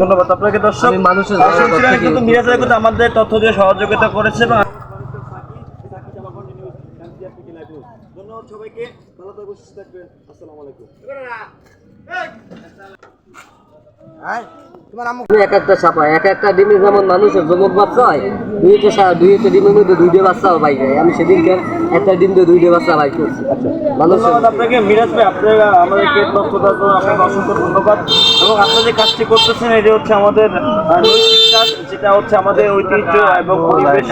ধন্যবাদ আপনাকে দর্শক। মানুষের কিন্তু মিরাজ ভাই কিন্তু আমাদের তথ্য দিয়ে সহযোগিতা করেছে এবং ধন্যবাদ সবাইকে, ভালো থাকবেন, সুস্থ থাকবেন, আসসালামু আলাইকুম। এক একটা ছাপা এক একটা ডিমে যেমন মানুষের যুবক বাচ্চা হয়, দুইটা ডিমের মধ্যে দুইটা বাচ্চাও পাই যায়। আমি সেদিনকে একটা ডিম দিয়ে দুইটা বাচ্চা পাই করছি। ধন্যবাদ আপনাকে মিরাজ ভাই, আপনারা আমাদেরকে তথ্য দেওয়ার জন্য আপনাকে অসংখ্য ধন্যবাদ। এবং আপনারা যে কাজটি করতেছেন এটা হচ্ছে আমাদের নৈতিক কাজ, যেটা হচ্ছে আমাদের ঐতিহ্য এবং পরিবেশ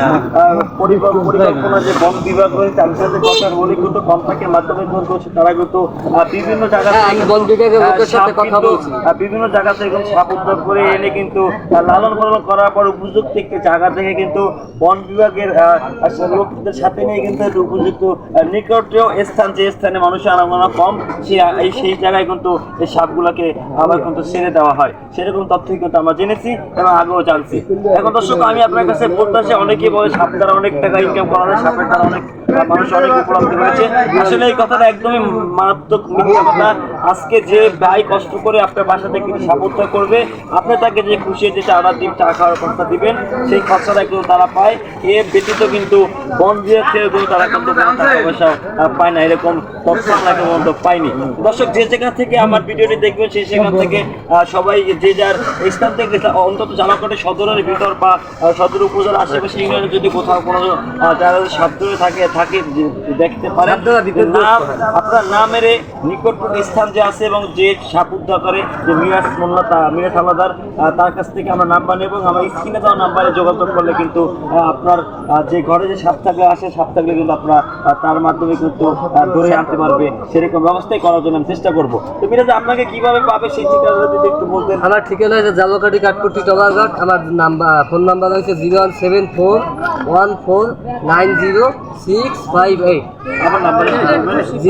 পরিকল্পনা যে বন বিভাগ রয়েছে তাদের সাথে কথা বলে কিন্তু কন্ট্রাক্টের মাধ্যমে করছে। তারা কিন্তু বিভিন্ন জায়গা থেকে বন বিভাগের লোকের সাথে কথা বলছি, বিভিন্ন জায়গা থেকে সাপ উদ্ধার করে এনে কিন্তু লালন পালন করার পর উপযুক্ত একটি জায়গা থেকে কিন্তু বন বিভাগের লোকদের সাথে নিয়ে কিন্তু উপযুক্ত নিকটীয় স্থান, যে স্থানে মানুষের আনাগোনা কম, সেই জায়গায় কিন্তু এই সাপগুলোকে আবার কিন্তু ছেড়ে দেওয়া হয়। সেরকম তথ্য কিন্তু আমরা জেনেছি এবং আগেও জানছি। এখন দর্শক আমি আপনার কাছে বলতে চাই, অনেকেই বলে সাপ দ্বারা অনেক টাকা ইনকাম করা যায়, সাপের দ্বারা অনেক মানুষ অনেক উপলব্ধি করেছে। আসলে এই কথাটা একদমই মারাত্মক মিথ্যা কথা। আজকে যে ভাই কষ্ট করে আপনার বাসা থেকে সাপ উদ্ধার করবে, আপনি তাকে যে খুশি যে চারা দিন চা খাওয়ার খরচা দিবেন, সেই খরচাটা কিন্তু তারা পায়। এর ব্যতীত কিন্তু বন বিভাগ থেকে কিন্তু তারা কিন্তু টাকা পয়সা পায় না, এরকম তথ্য আমরা পর্যন্ত পাইনি। দর্শক যে জায়গা থেকে আমার ভিডিওটি দেখবেন সেই সেখান থেকে সবাই যে যার স্থান থেকে অন্তত জামাকাটে সদরের ভিতর বা সদর উপজেলার আশেপাশে ইউনিয়নে যদি কোথাও কোনো যারা সাপ ধরে থাকে দেখতে পারেন, আপনার নামের নিকটবর্তী স্থান যে আছে এবং যে সাপ উদ্ধার করে যে মিরাজ হাওলাদার, তার কাছ থেকে আমরা নাম্বার নেব এবং আমার স্ক্রিনে দেওয়া নাম্বারে যোগাযোগ করলে কিন্তু আপনার যে ঘরে যে সাপ থাকলে সাপ থাকলে কিন্তু আপনার তার মাধ্যমে কিন্তু ধরে আনতে পারবে। সেরকম ব্যবস্থাই করার জন্য আমি চেষ্টা করবো। তো মিরাজ আপনাকে কিভাবে পাবে সেই ঠিকানা যদি একটু বলতেন। আমার ঠিকানা হচ্ছে জালকাঠি কাঠপুটি টলারঘাট। আমার ফোন নাম্বার হচ্ছে 01741490658। আমার নাম্বারে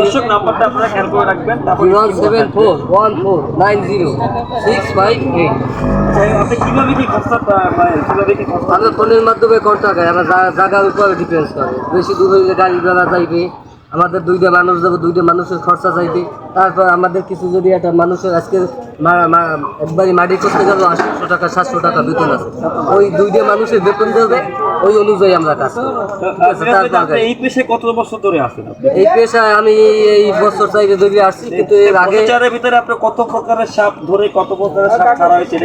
দর্শক নাম্বারটা আপনারা খেয়াল করে রাখবেন। 07414990658। আপনি কিভাবে কি আমি ফোনের মাধ্যমে কন্ট্যাক্ট হয়, আমার জায়গার উপরে ডিপেন্ড করে। বেশি দূর হইলে গাড়ি ভাড়া চাইবে, আমাদের দুইটা মানুষ যাবো, দুইটা মানুষের খরচা চাইবে। তারপর আমাদের কিছু যদি একটা মানুষের আজকে একবারই মাটি করতে গেল 800 টাকা 700 টাকা বেতন আছে, ওই দুইটা মানুষের বেতন দেবে, ওই অনুযায়ী আমরা কাজ করি। এই পেশায় কত বছর ধরে আছেন? এই পেশায় আমি এই বছর চাইতে ধরে আসছি, কিন্তু এর আগে ভিতরে আপনি কত প্রকারের সাপ ধরে কত প্রকারের সাপ ছাড়া হয়েছে?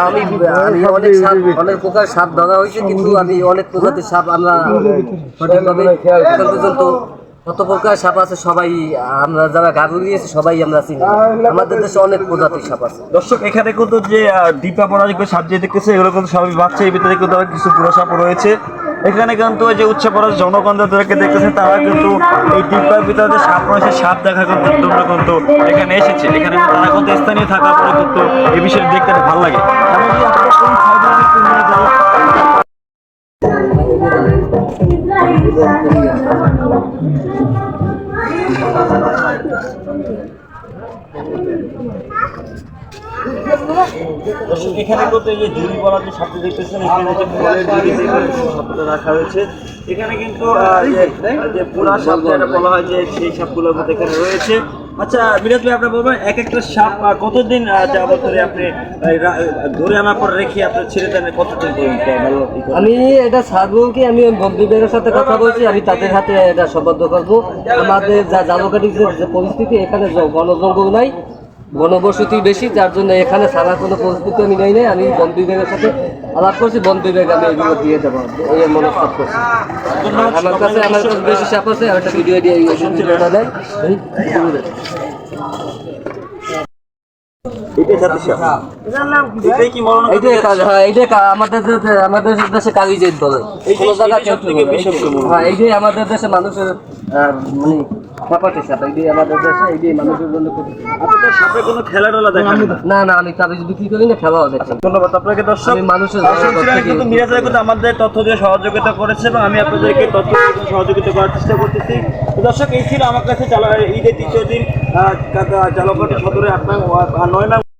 আমি অনেক প্রকার সাপ ধরা হয়েছে, কিন্তু আমি অনেক প্রজাতির সাপ আমরা সঠিকভাবে এখন পর্যন্ত কত প্রকার সাপ আছে সবাই আমরা যারা গাড়ি দিয়েছি সবাই আমরা চিনি। আমাদের দেশে অনেক প্রজাতির সাপ আছে। দর্শক এখানে কিন্তু যে ডিপা পড়া যে সাপ যে দেখতেছে এগুলো কিন্তু সবাই বাচ্চা, এর ভিতরে কিন্তু কিছু পুরো সাপ রয়েছে। এখানে কিন্তু যে উচ্চ পড়া জনগণ যাদেরকে দেখতেছে তারা কিন্তু এই ডিপার ভিতরে যে সাপ রয়েছে সাপ দেখা কিন্তু তোমরা কিন্তু এখানে এসেছে। এখানে তারা কিন্তু স্থানীয় থাকার পরে কিন্তু এই বিষয়ে দেখতে ভালো লাগে। এমনকি আপনারা কোন সাইডে একটু নিয়ে যাও। এখানে কিন্তু এই যে ঝুড়ি বলা যে সাপটা দেখতেছেন, এখানে যে ফলের ঝুড়ি সাপটা রাখা হয়েছে। এখানে কিন্তু যে পোড়া সাপ যেটা বলা হয় যে সেই সাপগুলো এখানে রয়েছে। আচ্ছা মিরাজ ভাই, আপনার বলবেন এক একটা সাপ কতদিন যাবত ধরে আপনি ধরে আনার পর রেখে আপনার ছেড়ে দেন, কতদিন পর্যন্ত? আমি এটা ছাড়বো কি, আমি বন্ধুদের সাথে কথা বলছি, আমি তাদের হাতে এটা সবদ্ধ করবো। আমাদের যা জালকাঠির যে পরিস্থিতি, এখানে বনজঙ্গল নাই, ঘনবসতি বেশি, যার জন্য এখানে ছাড়ার কোনো পরিস্থিতি আমি নেই নাই। আমি বন বিভাগের সাথে আলাপ করছি, বন বিভাগ আমি এগুলো দিয়ে দেবো, এই মনোস্থাপ করছি। আমার কাছে বেশি সাপ আছে, একটা ভিডিও দিয়ে ভিডিওটা দেয়। আমাদের দেশে কালিজেট বলে, এইটাই আমাদের দেশে মানুষের আমাদের দেশে এইটাই মানুষের জন্য। না না, আমি কাগজ বিক্রি করি না, খেলাও দেখছি। ধন্যবাদ আপনাকে দর্শক। মানুষের কিন্তু মিরাজ ভাই কিন্তু আমাদের তথ্য দিয়ে সহযোগিতা করেছে এবং আমি আপনাদেরকে তথ্য দিয়ে সহযোগিতা করার চেষ্টা করতেছি। দর্শক এই ছিল আমার কাছে ঈদের 3য় দিন জালকাঠি সদরে আপনার 9 নং